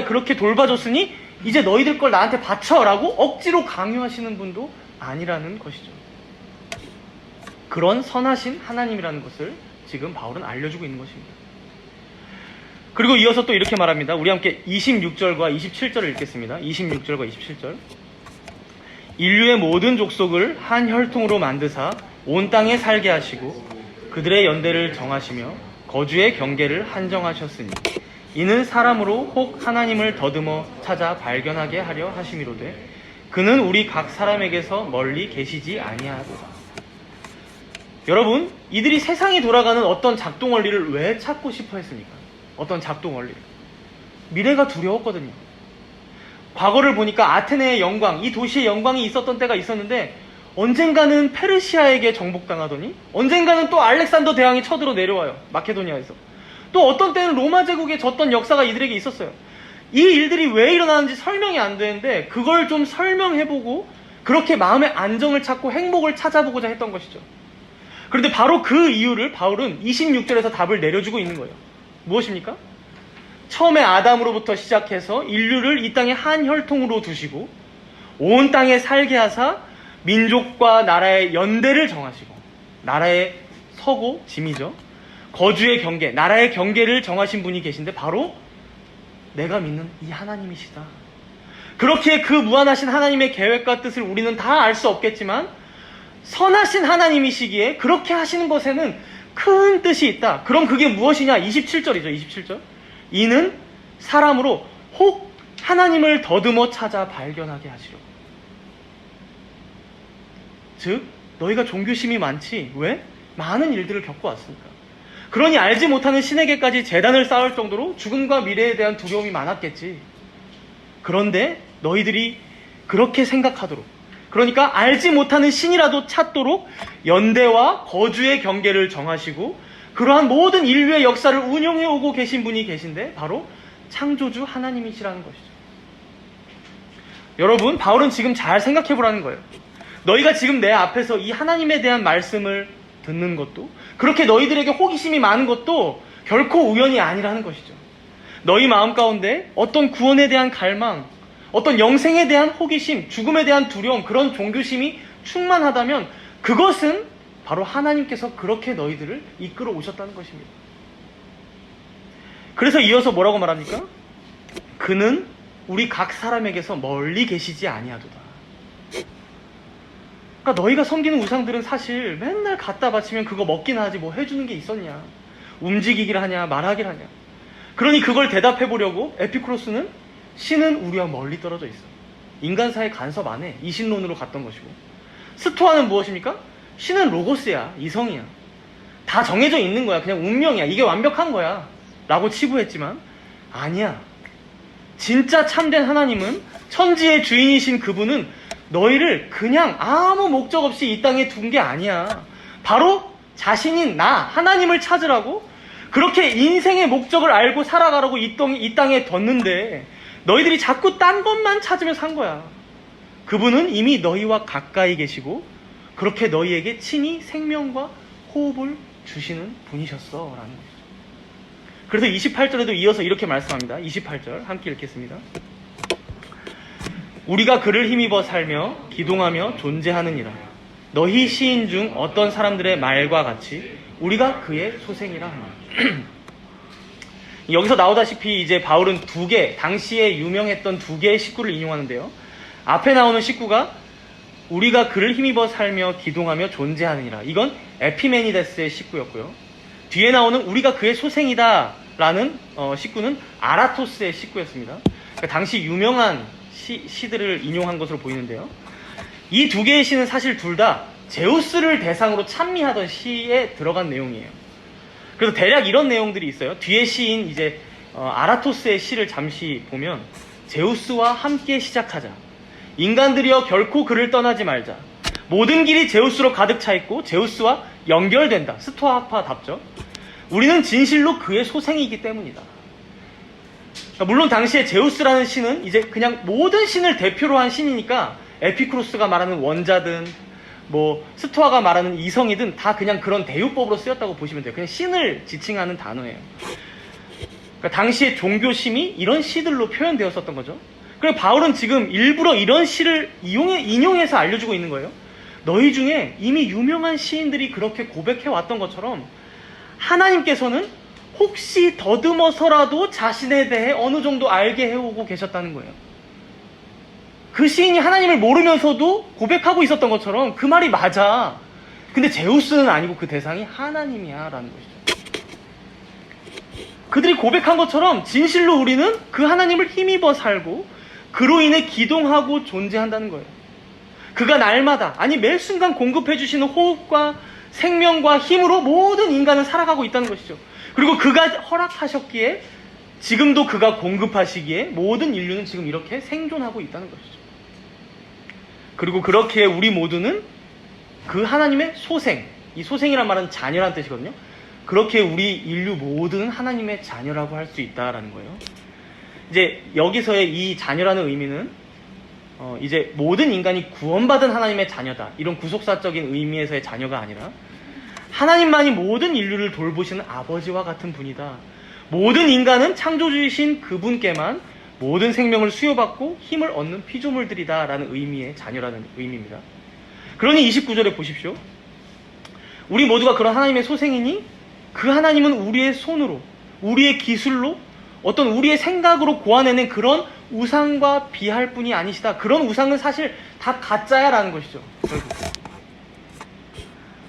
그렇게 돌봐줬으니 이제 너희들 걸 나한테 바쳐라고 억지로 강요하시는 분도 아니라는 것이죠. 그런 선하신 하나님이라는 것을 지금 바울은 알려주고 있는 것입니다. 그리고 이어서 또 이렇게 말합니다. 우리 함께 26절과 27절을 읽겠습니다. 26절과 27절. 인류의 모든 족속을 한 혈통으로 만드사 온 땅에 살게 하시고 그들의 연대를 정하시며 거주의 경계를 한정하셨으니 이는 사람으로 혹 하나님을 더듬어 찾아 발견하게 하려 하심이로되 그는 우리 각 사람에게서 멀리 계시지 아니하도다. 여러분, 이들이 세상이 돌아가는 어떤 작동 원리를 왜 찾고 싶어 했습니까? 어떤 작동 원리를. 미래가 두려웠거든요. 과거를 보니까 아테네의 영광, 이 도시의 영광이 있었던 때가 있었는데 언젠가는 페르시아에게 정복당하더니 언젠가는 또 알렉산더 대왕이 쳐들어 내려와요. 마케도니아에서. 또 어떤 때는 로마 제국에 졌던 역사가 이들에게 있었어요. 이 일들이 왜 일어나는지 설명이 안 되는데 그걸 좀 설명해보고 그렇게 마음의 안정을 찾고 행복을 찾아보고자 했던 것이죠. 그런데 바로 그 이유를 바울은 26절에서 답을 내려주고 있는 거예요. 무엇입니까? 처음에 아담으로부터 시작해서 인류를 이 땅의 한 혈통으로 두시고 온 땅에 살게 하사 민족과 나라의 연대를 정하시고 나라의 서고 짐이죠. 거주의 경계, 나라의 경계를 정하신 분이 계신데 바로 내가 믿는 이 하나님이시다. 그렇기에 그 무한하신 하나님의 계획과 뜻을 우리는 다 알 수 없겠지만 선하신 하나님이시기에 그렇게 하시는 것에는 큰 뜻이 있다. 그럼 그게 무엇이냐? 27절이죠. 27절. 이는 사람으로 혹 하나님을 더듬어 찾아 발견하게 하시려고. 즉 너희가 종교심이 많지 왜? 많은 일들을 겪어왔으니까. 그러니 알지 못하는 신에게까지 제단을 쌓을 정도로 죽음과 미래에 대한 두려움이 많았겠지. 그런데 너희들이 그렇게 생각하도록, 그러니까 알지 못하는 신이라도 찾도록 연대와 거주의 경계를 정하시고 그러한 모든 인류의 역사를 운영해 오고 계신 분이 계신데 바로 창조주 하나님이시라는 것이죠. 여러분, 바울은 지금 잘 생각해 보라는 거예요. 너희가 지금 내 앞에서 이 하나님에 대한 말씀을 듣는 것도, 그렇게 너희들에게 호기심이 많은 것도 결코 우연이 아니라는 것이죠. 너희 마음 가운데 어떤 구원에 대한 갈망, 어떤 영생에 대한 호기심, 죽음에 대한 두려움, 그런 종교심이 충만하다면 그것은 바로 하나님께서 그렇게 너희들을 이끌어 오셨다는 것입니다. 그래서 이어서 뭐라고 말합니까? 그는 우리 각 사람에게서 멀리 계시지 아니하도다. 그러니까 너희가 섬기는 우상들은 사실 맨날 갖다 바치면 그거 먹긴 하지 뭐 해주는 게 있었냐, 움직이기를 하냐, 말하기를 하냐. 그러니 그걸 대답해 보려고 에피쿠로스는 신은 우리와 멀리 떨어져 있어, 인간사에 간섭 안 해, 이신론으로 갔던 것이고, 스토아는 무엇입니까? 신은 로고스야, 이성이야, 다 정해져 있는 거야, 그냥 운명이야, 이게 완벽한 거야 라고 치부했지만 아니야. 진짜 참된 하나님은, 천지의 주인이신 그분은 너희를 그냥 아무 목적 없이 이 땅에 둔 게 아니야. 바로 자신인 나, 하나님을 찾으라고, 그렇게 인생의 목적을 알고 살아가라고 이 땅에 뒀는데 너희들이 자꾸 딴 것만 찾으며 산 거야. 그분은 이미 너희와 가까이 계시고 그렇게 너희에게 친히 생명과 호흡을 주시는 분이셨어 라는 거죠. 그래서 28절에도 이어서 이렇게 말씀합니다. 28절 함께 읽겠습니다. 우리가 그를 힘입어 살며 기동하며 존재하느니라. 너희 시인 중 어떤 사람들의 말과 같이 우리가 그의 소생이라 하니. 여기서 나오다시피 이제 바울은 당시에 유명했던 두 개의 식구를 인용하는데요. 앞에 나오는 식구가 우리가 그를 힘입어 살며 기동하며 존재하느니라. 이건 에피메니데스의 식구였고요. 뒤에 나오는 우리가 그의 소생이다 라는 식구는 아라토스의 식구였습니다. 그러니까 당시 유명한 시들을 인용한 것으로 보이는데요. 이 두 개의 시는 사실 둘 다 제우스를 대상으로 찬미하던 시에 들어간 내용이에요. 그래서 대략 이런 내용들이 있어요. 뒤에 시인 이제 아라토스의 시를 잠시 보면 제우스와 함께 시작하자. 인간들이여 결코 그를 떠나지 말자. 모든 길이 제우스로 가득 차 있고 제우스와 연결된다. 스토아파답죠. 우리는 진실로 그의 소생이기 때문이다. 물론 당시에 제우스라는 신은 이제 그냥 모든 신을 대표로 한 신이니까 에피쿠로스가 말하는 원자든 스토아가 말하는 이성이든 다 그냥 그런 대유법으로 쓰였다고 보시면 돼요. 그냥 신을 지칭하는 단어예요. 그러니까 당시의 종교심이 이런 시들로 표현되었었던 거죠. 그리고 바울은 지금 일부러 이런 시를 인용해서 알려주고 있는 거예요. 너희 중에 이미 유명한 시인들이 그렇게 고백해왔던 것처럼 하나님께서는 혹시 더듬어서라도 자신에 대해 어느 정도 알게 해오고 계셨다는 거예요. 그 시인이 하나님을 모르면서도 고백하고 있었던 것처럼 그 말이 맞아. 근데 제우스는 아니고 그 대상이 하나님이야 라는 것이죠. 그들이 고백한 것처럼 진실로 우리는 그 하나님을 힘입어 살고 그로 인해 기동하고 존재한다는 거예요. 그가 날마다 매 순간 공급해 주시는 호흡과 생명과 힘으로 모든 인간은 살아가고 있다는 것이죠. 그리고 그가 허락하셨기에 지금도 그가 공급하시기에 모든 인류는 지금 이렇게 생존하고 있다는 것이죠. 그리고 그렇게 우리 모두는 그 하나님의 소생, 이 소생이란 말은 자녀란 뜻이거든요. 그렇게 우리 인류 모두는 하나님의 자녀라고 할 수 있다라는 거예요. 이제 여기서의 이 자녀라는 의미는 이제 모든 인간이 구원받은 하나님의 자녀다, 이런 구속사적인 의미에서의 자녀가 아니라 하나님만이 모든 인류를 돌보시는 아버지와 같은 분이다. 모든 인간은 창조주이신 그분께만 모든 생명을 수여받고 힘을 얻는 피조물들이다 라는 의미의 자녀라는 의미입니다. 그러니 29절에 보십시오. 우리 모두가 그런 하나님의 소생이니 그 하나님은 우리의 손으로, 우리의 기술로, 어떤 우리의 생각으로 고안해낸 그런 우상과 비할 뿐이 아니시다. 그런 우상은 사실 다 가짜야 라는 것이죠.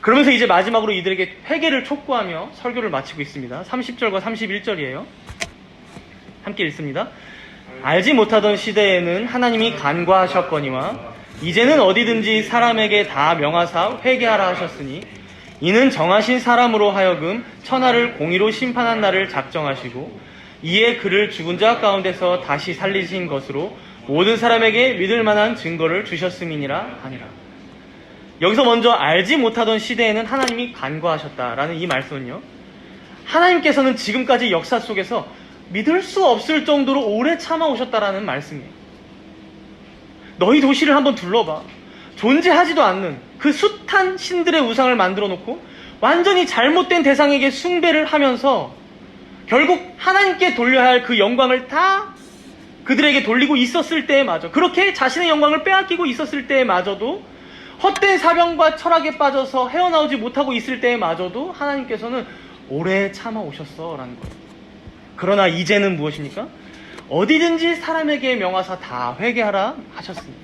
그러면서 이제 마지막으로 이들에게 회개를 촉구하며 설교를 마치고 있습니다. 30절과 31절이에요. 함께 읽습니다. 알지 못하던 시대에는 하나님이 간과하셨거니와 이제는 어디든지 사람에게 다 명하사 회개하라 하셨으니 이는 정하신 사람으로 하여금 천하를 공의로 심판한 날을 작정하시고 이에 그를 죽은 자 가운데서 다시 살리신 것으로 모든 사람에게 믿을 만한 증거를 주셨음이니라 하니라. 여기서 먼저 알지 못하던 시대에는 하나님이 간과하셨다라는 이 말씀은요, 하나님께서는 지금까지 역사 속에서 믿을 수 없을 정도로 오래 참아오셨다라는 말씀이에요. 너희 도시를 한번 둘러봐. 존재하지도 않는 그 숱한 신들의 우상을 만들어 놓고 완전히 잘못된 대상에게 숭배를 하면서 결국 하나님께 돌려야 할 그 영광을 다 그들에게 돌리고 있었을 때마저, 그렇게 자신의 영광을 빼앗기고 있었을 때마저도, 헛된 사명과 철학에 빠져서 헤어나오지 못하고 있을 때마저도 하나님께서는 오래 참아오셨어 라는 거예요. 그러나 이제는 무엇입니까? 어디든지 사람에게 명하사 다 회개하라 하셨습니다.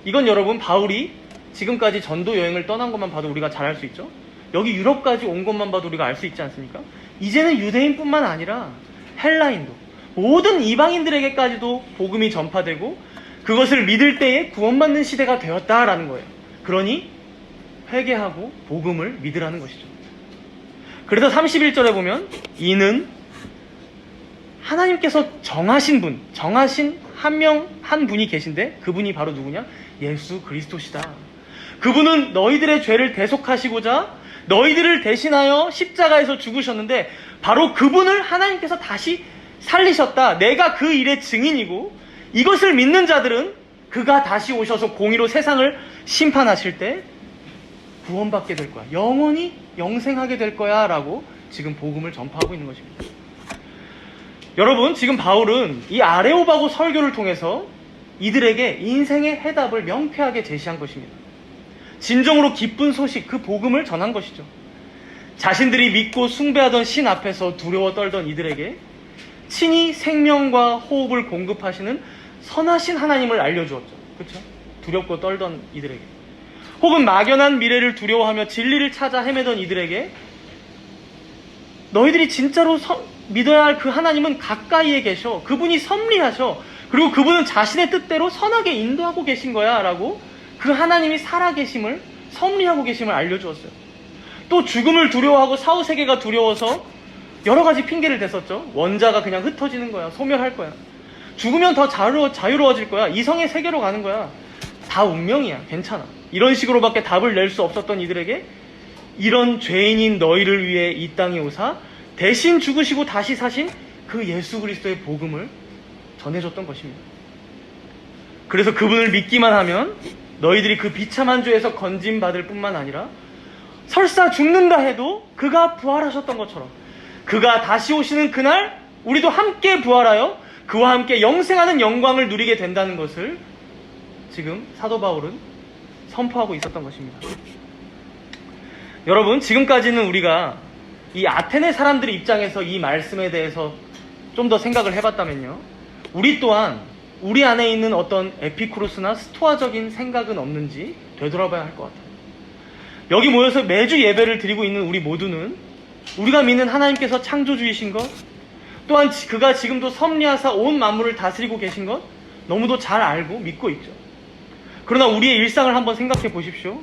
이건 여러분, 바울이 지금까지 전도 여행을 떠난 것만 봐도 우리가 잘 알 수 있죠. 여기 유럽까지 온 것만 봐도 우리가 알 수 있지 않습니까? 이제는 유대인뿐만 아니라 헬라인도, 모든 이방인들에게까지도 복음이 전파되고 그것을 믿을 때에 구원받는 시대가 되었다라는 거예요. 그러니 회개하고 복음을 믿으라는 것이죠. 그래서 31절에 보면 이는 하나님께서 정하신 분, 정하신 한 분이 계신데 그분이 바로 누구냐? 예수 그리스도시다. 그분은 너희들의 죄를 대속하시고자 너희들을 대신하여 십자가에서 죽으셨는데 바로 그분을 하나님께서 다시 살리셨다. 내가 그 일의 증인이고 이것을 믿는 자들은 그가 다시 오셔서 공의로 세상을 심판하실 때 구원받게 될 거야. 영원히 영생하게 될 거야 라고 지금 복음을 전파하고 있는 것입니다. 여러분, 지금 바울은 이 아레오바고 설교를 통해서 이들에게 인생의 해답을 명쾌하게 제시한 것입니다. 진정으로 기쁜 소식, 그 복음을 전한 것이죠. 자신들이 믿고 숭배하던 신 앞에서 두려워 떨던 이들에게 친히 생명과 호흡을 공급하시는 선하신 하나님을 알려주었죠. 그렇죠? 두렵고 떨던 이들에게. 혹은 막연한 미래를 두려워하며 진리를 찾아 헤매던 이들에게 너희들이 진짜로 믿어야 할 그 하나님은 가까이에 계셔. 그분이 섭리하셔. 그리고 그분은 자신의 뜻대로 선하게 인도하고 계신 거야 라고 그 하나님이 살아계심을, 섭리하고 계심을 알려주었어요. 또 죽음을 두려워하고 사후세계가 두려워서 여러 가지 핑계를 댔었죠. 원자가 그냥 흩어지는 거야. 소멸할 거야. 죽으면 더 자유로워질 거야. 이성의 세계로 가는 거야. 다 운명이야. 괜찮아. 이런 식으로밖에 답을 낼 수 없었던 이들에게 이런 죄인인 너희를 위해 이 땅에 오사 대신 죽으시고 다시 사신 그 예수 그리스도의 복음을 전해줬던 것입니다. 그래서 그분을 믿기만 하면 너희들이 그 비참한 죄에서 건짐받을 뿐만 아니라 설사 죽는다 해도 그가 부활하셨던 것처럼 그가 다시 오시는 그날 우리도 함께 부활하여 그와 함께 영생하는 영광을 누리게 된다는 것을 지금 사도 바울은 선포하고 있었던 것입니다. 여러분, 지금까지는 우리가 이 아테네 사람들의 입장에서 이 말씀에 대해서 좀 더 생각을 해봤다면요, 우리 또한 우리 안에 있는 어떤 에피쿠로스나 스토아적인 생각은 없는지 되돌아봐야 할 것 같아요. 여기 모여서 매주 예배를 드리고 있는 우리 모두는 우리가 믿는 하나님께서 창조주이신 것, 또한 그가 지금도 섭리하사 온 만물을 다스리고 계신 것 너무도 잘 알고 믿고 있죠. 그러나 우리의 일상을 한번 생각해 보십시오.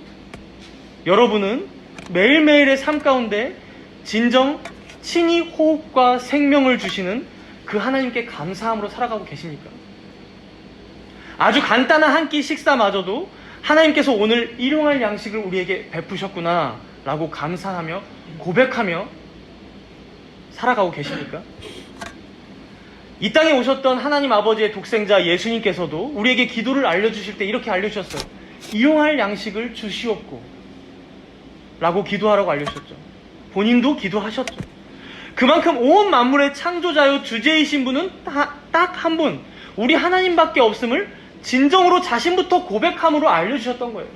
여러분은 매일매일의 삶 가운데 진정 친히 호흡과 생명을 주시는 그 하나님께 감사함으로 살아가고 계십니까? 아주 간단한 한 끼 식사마저도 하나님께서 오늘 일용할 양식을 우리에게 베푸셨구나 라고 감사하며 고백하며 살아가고 계십니까? 이 땅에 오셨던 하나님 아버지의 독생자 예수님께서도 우리에게 기도를 알려주실 때 이렇게 알려주셨어요. 일용할 양식을 주시옵고 라고 기도하라고 알려주셨죠. 본인도 기도하셨죠. 그만큼 온 만물의 창조자요 주제이신 분은 딱 한 분, 우리 하나님밖에 없음을 진정으로 자신부터 고백함으로 알려주셨던 거예요.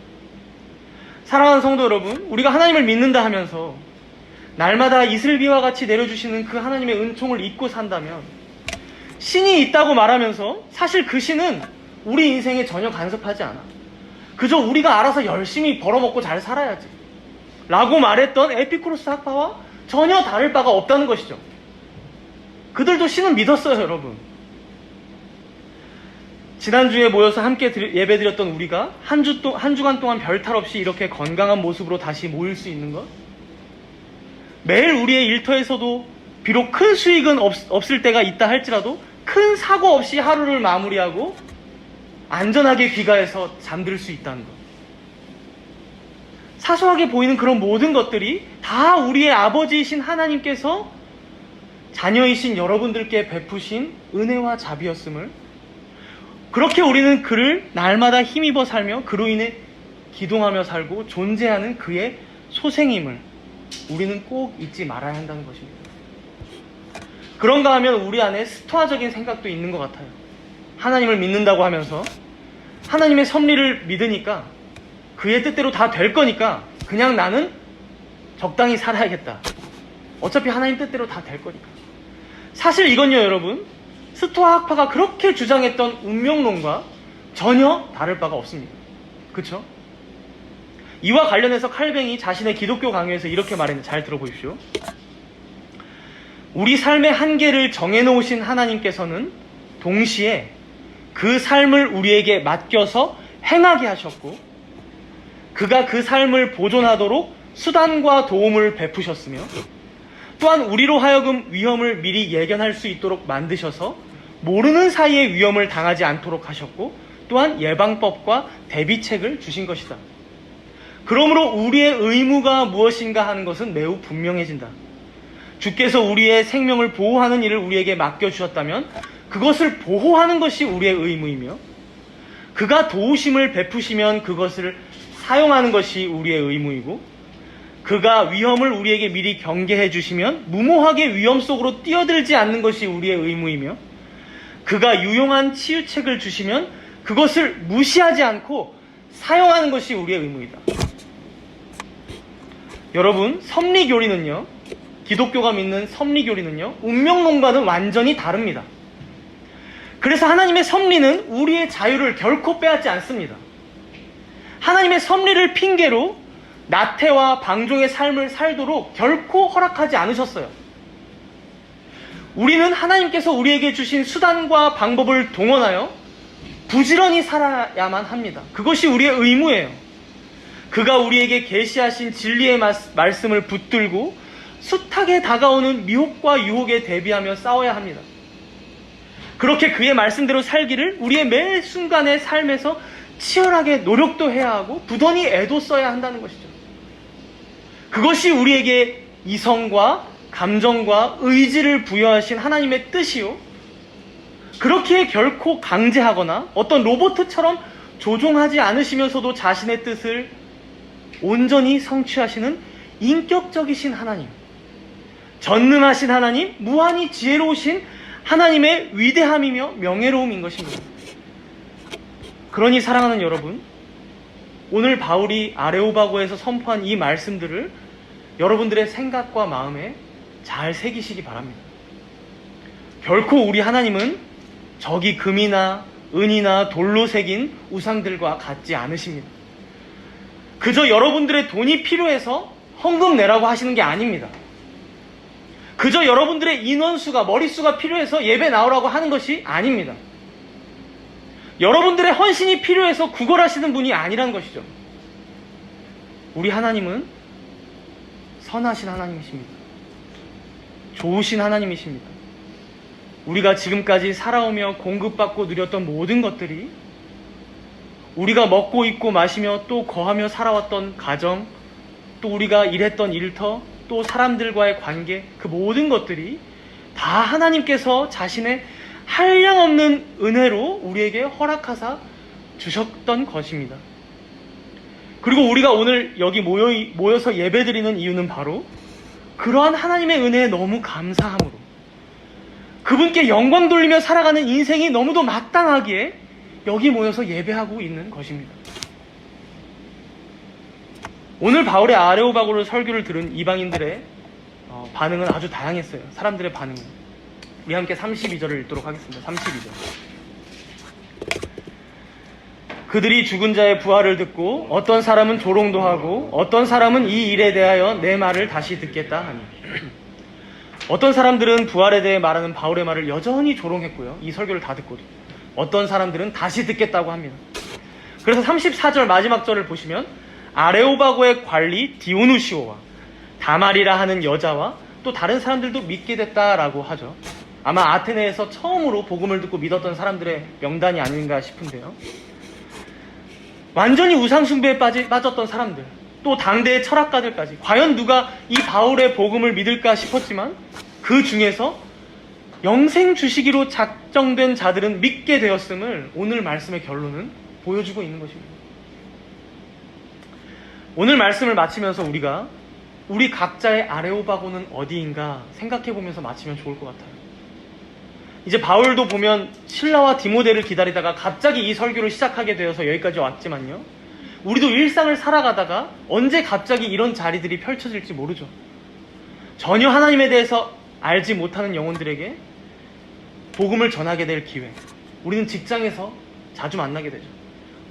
사랑하는 성도 여러분, 우리가 하나님을 믿는다 하면서 날마다 이슬비와 같이 내려주시는 그 하나님의 은총을 잊고 산다면 신이 있다고 말하면서 사실 그 신은 우리 인생에 전혀 간섭하지 않아. 그저 우리가 알아서 열심히 벌어먹고 잘 살아야지 라고 말했던 에피쿠로스 학파와 전혀 다를 바가 없다는 것이죠. 그들도 신은 믿었어요, 여러분. 지난주에 모여서 함께 예배드렸던 우리가 한 주간 동안 별탈 없이 이렇게 건강한 모습으로 다시 모일 수 있는 것, 매일 우리의 일터에서도 비록 큰 수익은 없을 때가 있다 할지라도 큰 사고 없이 하루를 마무리하고 안전하게 귀가해서 잠들 수 있다는 것, 사소하게 보이는 그런 모든 것들이 다 우리의 아버지이신 하나님께서 자녀이신 여러분들께 베푸신 은혜와 자비였음을, 그렇게 우리는 그를 날마다 힘입어 살며 그로 인해 기동하며 살고 존재하는 그의 소생임을 우리는 꼭 잊지 말아야 한다는 것입니다. 그런가 하면 우리 안에 스토아적인 생각도 있는 것 같아요. 하나님을 믿는다고 하면서 하나님의 섭리를 믿으니까 그의 뜻대로 다 될 거니까 그냥 나는 적당히 살아야겠다. 어차피 하나님 뜻대로 다 될 거니까. 사실 이건요, 여러분, 스토아 학파가 그렇게 주장했던 운명론과 전혀 다를 바가 없습니다. 그렇죠? 이와 관련해서 칼뱅이 자신의 기독교 강요에서 이렇게 말했는데 잘 들어보십시오. 우리 삶의 한계를 정해놓으신 하나님께서는 동시에 그 삶을 우리에게 맡겨서 행하게 하셨고 그가 그 삶을 보존하도록 수단과 도움을 베푸셨으며 또한 우리로 하여금 위험을 미리 예견할 수 있도록 만드셔서 모르는 사이에 위험을 당하지 않도록 하셨고 또한 예방법과 대비책을 주신 것이다. 그러므로 우리의 의무가 무엇인가 하는 것은 매우 분명해진다. 주께서 우리의 생명을 보호하는 일을 우리에게 맡겨주셨다면 그것을 보호하는 것이 우리의 의무이며, 그가 도우심을 베푸시면 그것을 사용하는 것이 우리의 의무이고, 그가 위험을 우리에게 미리 경계해 주시면 무모하게 위험 속으로 뛰어들지 않는 것이 우리의 의무이며, 그가 유용한 치유책을 주시면 그것을 무시하지 않고 사용하는 것이 우리의 의무이다. 여러분, 섭리교리는요, 기독교가 믿는 섭리교리는요, 운명론과는 완전히 다릅니다. 그래서 하나님의 섭리는 우리의 자유를 결코 빼앗지 않습니다. 하나님의 섭리를 핑계로 나태와 방종의 삶을 살도록 결코 허락하지 않으셨어요. 우리는 하나님께서 우리에게 주신 수단과 방법을 동원하여 부지런히 살아야만 합니다. 그것이 우리의 의무예요. 그가 우리에게 계시하신 진리의 말씀을 붙들고 숱하게 다가오는 미혹과 유혹에 대비하며 싸워야 합니다. 그렇게 그의 말씀대로 살기를 우리의 매 순간의 삶에서 치열하게 노력도 해야 하고 부단히 애도 써야 한다는 것이죠. 그것이 우리에게 이성과 감정과 의지를 부여하신 하나님의 뜻이요, 그렇게 결코 강제하거나 어떤 로봇처럼 조종하지 않으시면서도 자신의 뜻을 온전히 성취하시는 인격적이신 하나님, 전능하신 하나님, 무한히 지혜로우신 하나님의 위대함이며 명예로움인 것입니다. 그러니 사랑하는 여러분, 오늘 바울이 아레오바고에서 선포한 이 말씀들을 여러분들의 생각과 마음에 잘 새기시기 바랍니다. 결코 우리 하나님은 저기 금이나 은이나 돌로 새긴 우상들과 같지 않으십니다. 그저 여러분들의 돈이 필요해서 헌금 내라고 하시는 게 아닙니다. 그저 여러분들의 인원수가, 머릿수가 필요해서 예배 나오라고 하는 것이 아닙니다. 여러분들의 헌신이 필요해서 구걸하시는 분이 아니란 것이죠. 우리 하나님은 선하신 하나님이십니다. 좋으신 하나님이십니다. 우리가 지금까지 살아오며 공급받고 누렸던 모든 것들이, 우리가 먹고 입고 마시며 또 거하며 살아왔던 가정, 또 우리가 일했던 일터, 또 사람들과의 관계, 그 모든 것들이 다 하나님께서 자신의 한량없는 은혜로 우리에게 허락하사 주셨던 것입니다. 그리고 우리가 오늘 여기 모여서 예배드리는 이유는 바로 그러한 하나님의 은혜에 너무 감사함으로, 그분께 영광 돌리며 살아가는 인생이 너무도 마땅하기에 여기 모여서 예배하고 있는 것입니다. 오늘 바울의 아레오바고로 설교를 들은 이방인들의 반응은 아주 다양했어요. 사람들의 반응은. 우리 함께 32절을 읽도록 하겠습니다. 32절. 그들이 죽은 자의 부활을 듣고 어떤 사람은 조롱도 하고 어떤 사람은 이 일에 대하여 내 말을 다시 듣겠다 하니, 어떤 사람들은 부활에 대해 말하는 바울의 말을 여전히 조롱했고요. 이 설교를 다 듣고도. 어떤 사람들은 다시 듣겠다고 합니다. 그래서 34절 마지막 절을 보시면 아레오바고의 관리 디오누시오와 다말이라 하는 여자와 또 다른 사람들도 믿게 됐다라고 하죠. 아마 아테네에서 처음으로 복음을 듣고 믿었던 사람들의 명단이 아닌가 싶은데요. 완전히 우상숭배에 빠졌던 사람들, 또 당대의 철학가들까지, 과연 누가 이 바울의 복음을 믿을까 싶었지만 그 중에서 영생 주시기로 작정된 자들은 믿게 되었음을 오늘 말씀의 결론은 보여주고 있는 것입니다. 오늘 말씀을 마치면서 우리가 우리 각자의 아레오바고는 어디인가 생각해보면서 마치면 좋을 것 같아요. 이제 바울도 보면 실라와 디모데를 기다리다가 갑자기 이 설교를 시작하게 되어서 여기까지 왔지만요, 우리도 일상을 살아가다가 언제 갑자기 이런 자리들이 펼쳐질지 모르죠. 전혀 하나님에 대해서 알지 못하는 영혼들에게 복음을 전하게 될 기회, 우리는 직장에서 자주 만나게 되죠.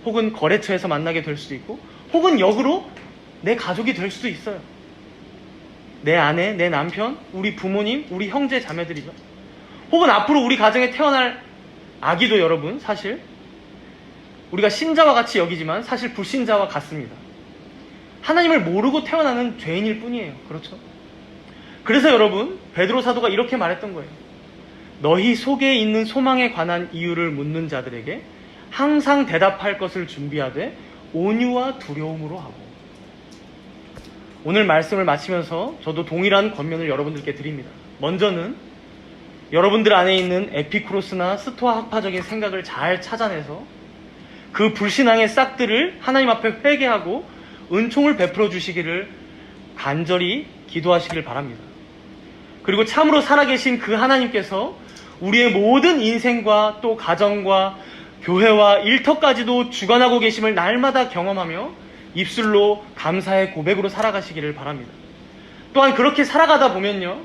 혹은 거래처에서 만나게 될 수도 있고, 혹은 역으로 내 가족이 될 수도 있어요. 내 아내, 내 남편, 우리 부모님, 우리 형제 자매들이죠. 혹은 앞으로 우리 가정에 태어날 아기도 여러분, 사실 우리가 신자와 같이 여기지만 사실 불신자와 같습니다. 하나님을 모르고 태어나는 죄인일 뿐이에요. 그렇죠? 그래서 여러분, 베드로 사도가 이렇게 말했던 거예요. 너희 속에 있는 소망에 관한 이유를 묻는 자들에게 항상 대답할 것을 준비하되 온유와 두려움으로 하고. 오늘 말씀을 마치면서 저도 동일한 권면을 여러분들께 드립니다. 먼저는 여러분들 안에 있는 에피쿠로스나 스토아 학파적인 생각을 잘 찾아내서 그 불신앙의 싹들을 하나님 앞에 회개하고 은총을 베풀어 주시기를 간절히 기도하시길 바랍니다. 그리고 참으로 살아계신 그 하나님께서 우리의 모든 인생과 또 가정과 교회와 일터까지도 주관하고 계심을 날마다 경험하며 입술로 감사의 고백으로 살아가시기를 바랍니다. 또한 그렇게 살아가다 보면요,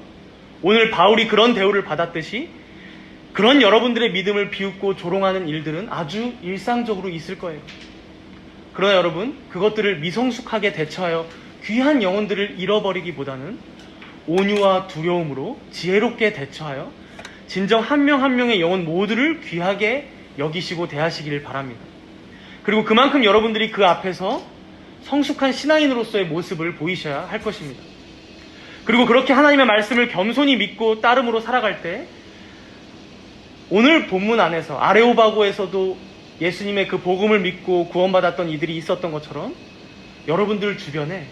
오늘 바울이 그런 대우를 받았듯이 그런 여러분들의 믿음을 비웃고 조롱하는 일들은 아주 일상적으로 있을 거예요. 그러나 여러분, 그것들을 미성숙하게 대처하여 귀한 영혼들을 잃어버리기보다는 온유와 두려움으로 지혜롭게 대처하여 진정 한 명 한 명의 영혼 모두를 귀하게 여기시고 대하시기를 바랍니다. 그리고 그만큼 여러분들이 그 앞에서 성숙한 신앙인으로서의 모습을 보이셔야 할 것입니다. 그리고 그렇게 하나님의 말씀을 겸손히 믿고 따름으로 살아갈 때 오늘 본문 안에서 아레오바고에서도 예수님의 그 복음을 믿고 구원받았던 이들이 있었던 것처럼 여러분들 주변에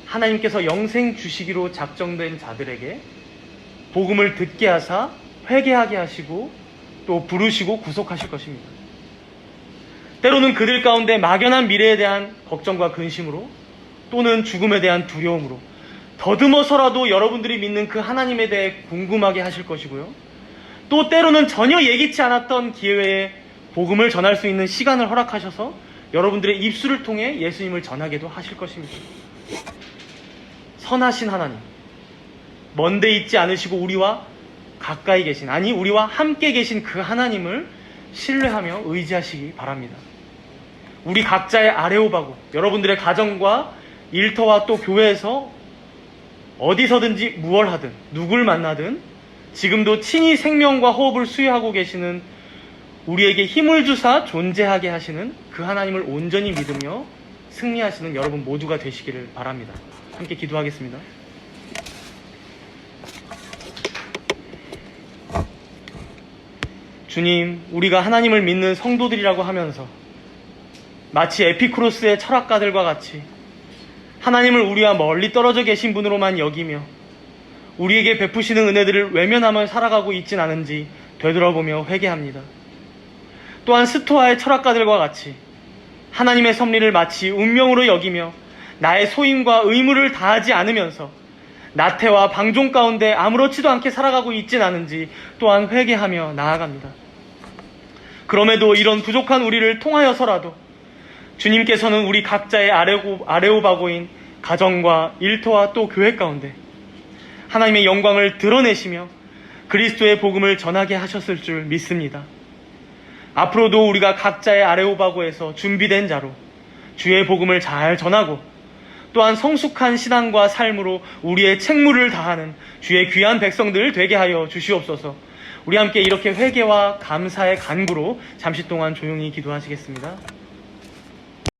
하나님께서 영생 주시기로 작정된 자들에게 복음을 듣게 하사 회개하게 하시고 또 부르시고 구속하실 것입니다. 때로는 그들 가운데 막연한 미래에 대한 걱정과 근심으로 또는 죽음에 대한 두려움으로 더듬어서라도 여러분들이 믿는 그 하나님에 대해 궁금하게 하실 것이고요. 또 때로는 전혀 예기치 않았던 기회에 복음을 전할 수 있는 시간을 허락하셔서 여러분들의 입술을 통해 예수님을 전하게도 하실 것입니다. 선하신 하나님, 먼데 있지 않으시고 우리와 가까이 계신, 아니 우리와 함께 계신 그 하나님을 신뢰하며 의지하시기 바랍니다. 우리 각자의 아레오바고, 여러분들의 가정과 일터와 또 교회에서 어디서든지 무얼 하든 누굴 만나든 지금도 친히 생명과 호흡을 수여하고 계시는 우리에게 힘을 주사 존재하게 하시는 그 하나님을 온전히 믿으며 승리하시는 여러분 모두가 되시기를 바랍니다. 함께 기도하겠습니다. 주님, 우리가 하나님을 믿는 성도들이라고 하면서 마치 에피쿠로스의 철학가들과 같이 하나님을 우리와 멀리 떨어져 계신 분으로만 여기며 우리에게 베푸시는 은혜들을 외면하며 살아가고 있진 않은지 되돌아보며 회개합니다. 또한 스토아의 철학가들과 같이 하나님의 섭리를 마치 운명으로 여기며 나의 소임과 의무를 다하지 않으면서 나태와 방종 가운데 아무렇지도 않게 살아가고 있진 않은지 또한 회개하며 나아갑니다. 그럼에도 이런 부족한 우리를 통하여서라도 주님께서는 우리 각자의 아레오바고인 가정과 일터와 또 교회 가운데 하나님의 영광을 드러내시며 그리스도의 복음을 전하게 하셨을 줄 믿습니다. 앞으로도 우리가 각자의 아레오바고에서 준비된 자로 주의 복음을 잘 전하고 또한 성숙한 신앙과 삶으로 우리의 책무를 다하는 주의 귀한 백성들 되게 하여 주시옵소서. 우리 함께 이렇게 회개와 감사의 간구로 잠시 동안 조용히 기도하시겠습니다.